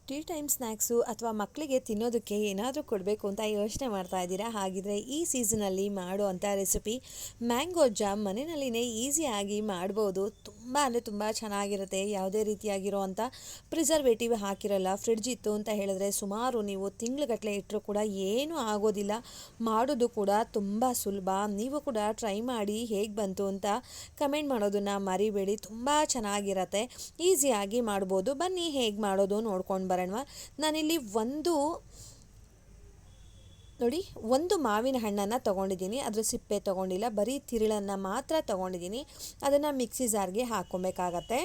Tea time snacks ಅಥವಾ ಮಕ್ಕಳಿಗೆ ತಿನ್ನೋದಕ್ಕೆ ಏನಾದರೂ ಕೊಡಬೇಕು ಅಂತ ಯೋಚನೆ ಮಾಡ್ತಾ ಇದ್ದೀರಾ? ಹಾಗಿದ್ರೆ ಈ ಸೀಸನಲ್ಲಿ ಮಾಡುವಂಥ ರೆಸಿಪಿ ಮ್ಯಾಂಗೋ ಜಾಮ್ ಮನೆಯಲ್ಲಿನೇ ಈಸಿಯಾಗಿ ಮಾಡ್ಬೋದು. ತುಂಬ ಅಂದರೆ ತುಂಬ ಚೆನ್ನಾಗಿರುತ್ತೆ. ಯಾವುದೇ ರೀತಿಯಾಗಿರೋವಂಥ ಪ್ರಿಸರ್ವೇಟಿವ್ ಹಾಕಿರಲ್ಲ. ಫ್ರಿಡ್ಜ್ ಇತ್ತು ಅಂತ ಹೇಳಿದ್ರೆ ಸುಮಾರು ನೀವು ತಿಂಗ್ಳುಗಟ್ಟಲೆ ಇಟ್ಟರೂ ಕೂಡ ಏನೂ ಆಗೋದಿಲ್ಲ. ಮಾಡೋದು ಕೂಡ ತುಂಬ ಸುಲಭ. ನೀವು ಕೂಡ ಟ್ರೈ ಮಾಡಿ ಹೇಗೆ ಬಂತು ಅಂತ ಕಮೆಂಟ್ ಮಾಡೋದನ್ನು ಮರಿಬೇಡಿ. ತುಂಬ ಚೆನ್ನಾಗಿರತ್ತೆ, ಈಸಿಯಾಗಿ ಮಾಡ್ಬೋದು. ಬನ್ನಿ ಹೇಗೆ ಮಾಡೋದು ನೋಡ್ಕೊಂಡು ಬರೋಣ. ನಾನಿಲ್ಲಿ ಒಂದು ಮಾವಿನ ಹಣ್ಣನ್ನು ತೊಗೊಂಡಿದ್ದೀನಿ. ಅದ್ರ ಸಿಪ್ಪೆ ತೊಗೊಂಡಿಲ್ಲ, ಬರೀ ತಿರುಳನ್ನು ಮಾತ್ರ ತೊಗೊಂಡಿದ್ದೀನಿ. ಅದನ್ನು ಮಿಕ್ಸಿ ಜಾರ್ಗೆ ಹಾಕ್ಕೊಬೇಕಾಗತ್ತೆ.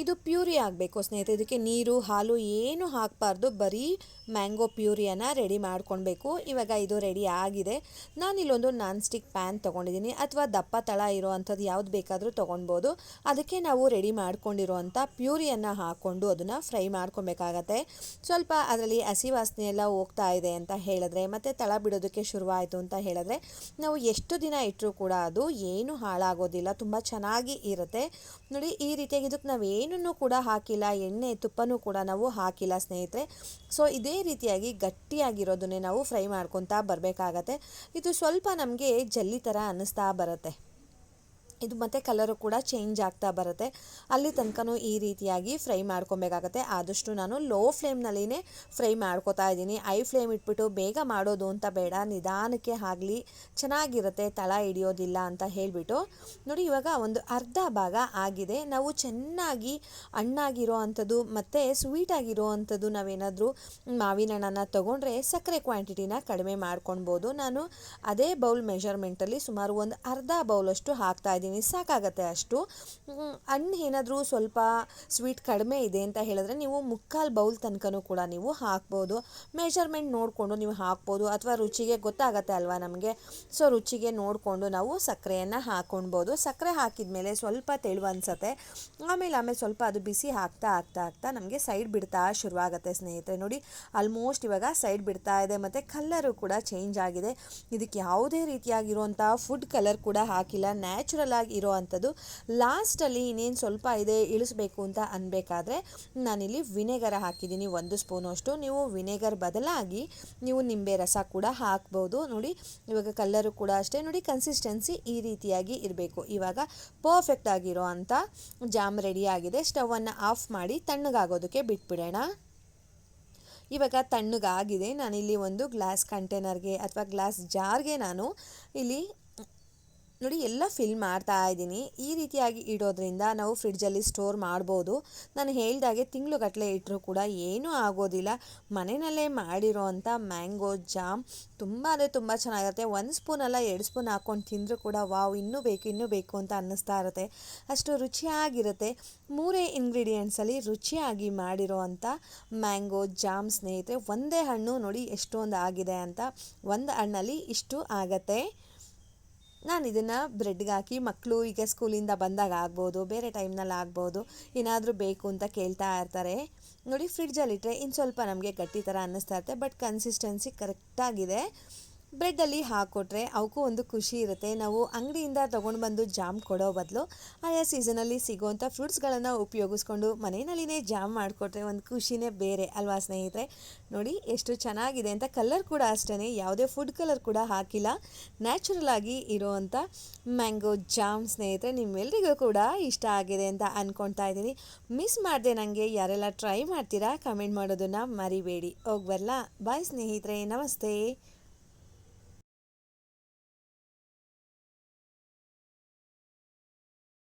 ಇದು ಪ್ಯೂರಿ ಆಗಬೇಕು ಸ್ನೇಹಿತರೆ. ಇದಕ್ಕೆ ನೀರು ಹಾಲು ಏನು ಹಾಕಬಾರ್ದು, ಬರೀ ಮ್ಯಾಂಗೋ ಪ್ಯೂರಿಯನ್ನು ರೆಡಿ ಮಾಡ್ಕೊಳ್ಬೇಕು. ಇವಾಗ ಇದು ರೆಡಿ ಆಗಿದೆ. ನಾನಿಲ್ಲೊಂದು ನಾನ್ ಸ್ಟಿಕ್ ಪ್ಯಾನ್ ತೊಗೊಂಡಿದ್ದೀನಿ, ಅಥವಾ ದಪ್ಪ ತಳ ಇರೋವಂಥದ್ದು ಯಾವ್ದು ಬೇಕಾದರೂ ತೊಗೊಳ್ಬೋದು. ಅದಕ್ಕೆ ನಾವು ರೆಡಿ ಮಾಡ್ಕೊಂಡಿರೋವಂಥ ಪ್ಯೂರಿಯನ್ನು ಹಾಕ್ಕೊಂಡು ಅದನ್ನು ಫ್ರೈ ಮಾಡ್ಕೊಬೇಕಾಗತ್ತೆ. ಸ್ವಲ್ಪ ಅದರಲ್ಲಿ ಹಸಿ ವಾಸನೆ ಎಲ್ಲ ಹೋಗ್ತಾ ಇದೆ ಅಂತ ಹೇಳಿದ್ರೆ, ಮತ್ತು ತಳ ಬಿಡೋದಕ್ಕೆ ಶುರುವಾಯಿತು ಅಂತ ಹೇಳಿದ್ರೆ, ನಾವು ಎಷ್ಟು ದಿನ ಇಟ್ಟರೂ ಕೂಡ ಅದು ಏನು ಹಾಳಾಗೋದಿಲ್ಲ, ತುಂಬ ಚೆನ್ನಾಗಿ ಇರುತ್ತೆ. ನೋಡಿ, ಈ ರೀತಿಯಾಗಿ ಇದಕ್ಕೆ ನಾವು ಏನನ್ನೂ ಕೂಡ ಹಾಕಿಲ್ಲ, ಎಣ್ಣೆ ತುಪ್ಪನೂ ಕೂಡ ನಾವು ಹಾಕಿಲ್ಲ ಸ್ನೇಹಿತರೆ. ಸೊ ಇದೇ ರೀತಿಯಾಗಿ ಗಟ್ಟಿಯಾಗಿರೋದನ್ನೇ ನಾವು ಫ್ರೈ ಮಾಡ್ಕೊತಾ ಬರಬೇಕಾಗತ್ತೆ. ಇದು ಸ್ವಲ್ಪ ನಮಗೆ ಜಲ್ಲಿ ಥರ ಅನ್ನಿಸ್ತಾ ಬರುತ್ತೆ. ಇದು ಮತ್ತು ಕಲರು ಕೂಡ ಚೇಂಜ್ ಆಗ್ತಾ ಬರುತ್ತೆ. ಅಲ್ಲಿ ತನಕನೂ ಈ ರೀತಿಯಾಗಿ ಫ್ರೈ ಮಾಡ್ಕೊಬೇಕಾಗತ್ತೆ. ಆದಷ್ಟು ನಾನು ಲೋ ಫ್ಲೇಮ್ನಲ್ಲಿನೇ ಫ್ರೈ ಮಾಡ್ಕೊತಾ ಇದ್ದೀನಿ. ಐ ಫ್ಲೇಮ್ ಇಟ್ಬಿಟ್ಟು ಬೇಗ ಮಾಡೋದು ಅಂತ ಬೇಡ, ನಿಧಾನಕ್ಕೆ ಆಗಲಿ, ಚೆನ್ನಾಗಿರುತ್ತೆ, ತಳ ಹಿಡಿಯೋದಿಲ್ಲ ಅಂತ ಹೇಳಿಬಿಟ್ಟು. ನೋಡಿ, ಇವಾಗ ಒಂದು ಅರ್ಧ ಭಾಗ ಆಗಿದೆ. ನಾವು ಚೆನ್ನಾಗಿ ಹಣ್ಣಾಗಿರೋ ಅಂಥದ್ದು ಮತ್ತು ಸ್ವೀಟಾಗಿರೋ ಅಂಥದ್ದು ನಾವೇನಾದರೂ ಮಾವಿನ ಹಣ್ಣನ್ನು ತೊಗೊಂಡ್ರೆ ಸಕ್ಕರೆ ಕ್ವಾಂಟಿಟಿನ ಕಡಿಮೆ ಮಾಡ್ಕೊಳ್ಬೋದು. ನಾನು ಅದೇ ಬೌಲ್ ಮೆಷರ್ಮೆಂಟಲ್ಲಿ ಸುಮಾರು ಒಂದು ಅರ್ಧ ಬೌಲಷ್ಟು ಹಾಕ್ತಾಯಿದ್ದೀನಿ. ಸಾಕಾಗತ್ತೆ ಅಷ್ಟು. ಹಣ್ಣು ಏನಾದರೂ ಸ್ವಲ್ಪ ಸ್ವೀಟ್ ಕಡಿಮೆ ಇದೆ ಅಂತ ಹೇಳಿದ್ರೆ ನೀವು ಮುಕ್ಕಾಲು ಬೌಲ್ ತನಕನೂ ಕೂಡ ನೀವು ಹಾಕ್ಬೋದು. ಮೆಷರ್ಮೆಂಟ್ ನೋಡಿಕೊಂಡು ನೀವು ಹಾಕ್ಬೋದು, ಅಥವಾ ರುಚಿಗೆ ಗೊತ್ತಾಗತ್ತೆ ಅಲ್ವಾ ನಮಗೆ. ಸೊ ರುಚಿಗೆ ನೋಡಿಕೊಂಡು ನಾವು ಸಕ್ಕರೆಯನ್ನು ಹಾಕ್ಕೊಳ್ಬೋದು. ಸಕ್ಕರೆ ಹಾಕಿದ ಮೇಲೆ ಸ್ವಲ್ಪ ತೆಳು ಅನಿಸುತ್ತೆ. ಆಮೇಲೆ ಸ್ವಲ್ಪ ಅದು ಬಿಸಿ ಆಗ್ತಾ ನಮಗೆ ಸೈಡ್ ಬಿಡ್ತಾ ಶುರುವಾಗುತ್ತೆ ಸ್ನೇಹಿತರೆ. ನೋಡಿ, ಆಲ್ಮೋಸ್ಟ್ ಇವಾಗ ಸೈಡ್ ಬಿಡ್ತಾ ಇದೆ, ಮತ್ತು ಕಲ್ಲರು ಕೂಡ ಚೇಂಜ್ ಆಗಿದೆ. ಇದಕ್ಕೆ ಯಾವುದೇ ರೀತಿಯಾಗಿರುವಂಥ ಫುಡ್ ಕಲರ್ ಕೂಡ ಹಾಕಿಲ್ಲ, ನ್ಯಾಚುರಲ್ ಆಗಿ ಇರೋ ಅಂಥದ್ದು. ಲಾಸ್ಟಲ್ಲಿ ಇನ್ನೇನು ಸ್ವಲ್ಪ ಇದೆ ಇಳಿಸ್ಬೇಕು ಅಂತ ಅನ್ಬೇಕಾದ್ರೆ ನಾನಿಲ್ಲಿ ವಿನೆಗರ್ ಹಾಕಿದ್ದೀನಿ, 1 ಸ್ಪೂನಷ್ಟು. ನೀವು ವಿನೆಗರ್ ಬದಲಾಗಿ ನೀವು ನಿಂಬೆ ರಸ ಕೂಡ ಹಾಕ್ಬೋದು. ನೋಡಿ, ಇವಾಗ ಕಲ್ಲರು ಕೂಡ ಅಷ್ಟೇ. ನೋಡಿ, ಕನ್ಸಿಸ್ಟೆನ್ಸಿ ಈ ರೀತಿಯಾಗಿ ಇರಬೇಕು. ಇವಾಗ ಪರ್ಫೆಕ್ಟ್ ಆಗಿರೋ ಅಂಥ ಜಾಮ್ ರೆಡಿ ಆಗಿದೆ. ಸ್ಟವನ್ನು ಆಫ್ ಮಾಡಿ ತಣ್ಣಗಾಗೋದಕ್ಕೆ ಬಿಟ್ಬಿಡೋಣ. ಇವಾಗ ತಣ್ಣಗಾಗಿದೆ. ನಾನಿಲ್ಲಿ ಒಂದು ಗ್ಲಾಸ್ ಕಂಟೈನರ್ಗೆ ಅಥವಾ ಗ್ಲಾಸ್ ಜಾರ್ಗೆ ನಾನು ಇಲ್ಲಿ ನೋಡಿ ಎಲ್ಲ ಫಿಲ್ ಮಾಡ್ತಾ ಇದ್ದೀನಿ. ಈ ರೀತಿಯಾಗಿ ಇಡೋದ್ರಿಂದ ನಾವು ಫ್ರಿಡ್ಜಲ್ಲಿ ಸ್ಟೋರ್ ಮಾಡ್ಬೋದು. ನಾನು ಹೇಳ್ದಾಗೆ ತಿಂಗಳುಗಟ್ಟಲೆ ಇಟ್ಟರೂ ಕೂಡ ಏನೂ ಆಗೋದಿಲ್ಲ. ಮನೆಯಲ್ಲೇ ಮಾಡಿರೋ ಅಂಥ ಮ್ಯಾಂಗೋ ಜಾಮ್ ತುಂಬ ಅಂದರೆ ತುಂಬ ಚೆನ್ನಾಗಿರುತ್ತೆ. 1 ಸ್ಪೂನ್ ಅಲ್ಲ, 2 ಸ್ಪೂನ್ ಹಾಕ್ಕೊಂಡು ತಿಂದರೂ ಕೂಡ ವಾವ್, ಇನ್ನೂ ಬೇಕು ಅಂತ ಅನ್ನಿಸ್ತಾ ಇರುತ್ತೆ. ಅಷ್ಟು ರುಚಿಯಾಗಿರುತ್ತೆ. 3 ಇಂಗ್ರೀಡಿಯೆಂಟ್ಸಲ್ಲಿ ರುಚಿಯಾಗಿ ಮಾಡಿರೋ ಅಂಥ ಮ್ಯಾಂಗೋ ಜಾಮ್ ಸ್ನೇಹಿತರೆ. ಒಂದೇ ಹಣ್ಣು ನೋಡಿ ಎಷ್ಟೊಂದು ಆಗಿದೆ ಅಂತ. ಒಂದು ಹಣ್ಣಲ್ಲಿ ಇಷ್ಟು ಆಗತ್ತೆ. ನಾನು ಇದನ್ನು ಬ್ರೆಡ್ಗೆ ಹಾಕಿ, ಮಕ್ಕಳು ಈಗ ಸ್ಕೂಲಿಂದ ಬಂದಾಗ ಆಗ್ಬೋದು, ಬೇರೆ ಟೈಮ್ನಲ್ಲಿ ಆಗ್ಬೋದು, ಏನಾದರೂ ಬೇಕು ಅಂತ ಕೇಳ್ತಾ ಇರ್ತಾರೆ. ನೋಡಿ, ಫ್ರಿಡ್ಜಲ್ಲಿಟ್ಟರೆ ಇನ್ನು ಸ್ವಲ್ಪ ನಮಗೆ ಗಟ್ಟಿ ಥರ ಅನ್ನಿಸ್ತಾ ಇರುತ್ತೆ, ಬಟ್ ಕನ್ಸಿಸ್ಟೆನ್ಸಿ ಕರೆಕ್ಟಾಗಿದೆ. ಬ್ರೆಡ್ಡಲ್ಲಿ ಹಾಕ್ಕೊಟ್ರೆ ಅವಕ್ಕೂ ಒಂದು ಖುಷಿ ಇರುತ್ತೆ. ನಾವು ಅಂಗಡಿಯಿಂದ ತೊಗೊಂಡು ಬಂದು ಜಾಮ್ ಕೊಡೋ ಬದಲು ಆಯಾ ಸೀಸನಲ್ಲಿ ಸಿಗೋವಂಥ ಫ್ರೂಟ್ಸ್ಗಳನ್ನು ಉಪಯೋಗಿಸ್ಕೊಂಡು ಮನೆಯಲ್ಲಿನೇ ಜಾಮ್ ಮಾಡಿಕೊಟ್ರೆ ಒಂದು ಖುಷಿನೇ ಬೇರೆ ಅಲ್ವಾ ಸ್ನೇಹಿತರೆ. ನೋಡಿ ಎಷ್ಟು ಚೆನ್ನಾಗಿದೆ ಅಂತ. ಕಲರ್ ಕೂಡ ಅಷ್ಟೇ, ಯಾವುದೇ ಫುಡ್ ಕಲರ್ ಕೂಡ ಹಾಕಿಲ್ಲ, ನ್ಯಾಚುರಲ್ ಆಗಿ ಇರೋವಂಥ ಮ್ಯಾಂಗೋ ಜಾಮ್ ಸ್ನೇಹಿತರೆ. ನಿಮ್ಮೆಲ್ಲರಿಗೂ ಕೂಡ ಇಷ್ಟ ಆಗಿದೆ ಅಂತ ಅಂದ್ಕೊಳ್ತಾ ಇದ್ದೀನಿ. ಮಿಸ್ ಮಾಡಿದೆ ನನಗೆ ಯಾರೆಲ್ಲ ಟ್ರೈ ಮಾಡ್ತೀರಾ ಕಮೆಂಟ್ ಮಾಡೋದನ್ನು ಮರಿಬೇಡಿ. ಹೋಗಿ ಬರಲಾ? ಬಾಯ್ ಸ್ನೇಹಿತರೆ, ನಮಸ್ತೆ.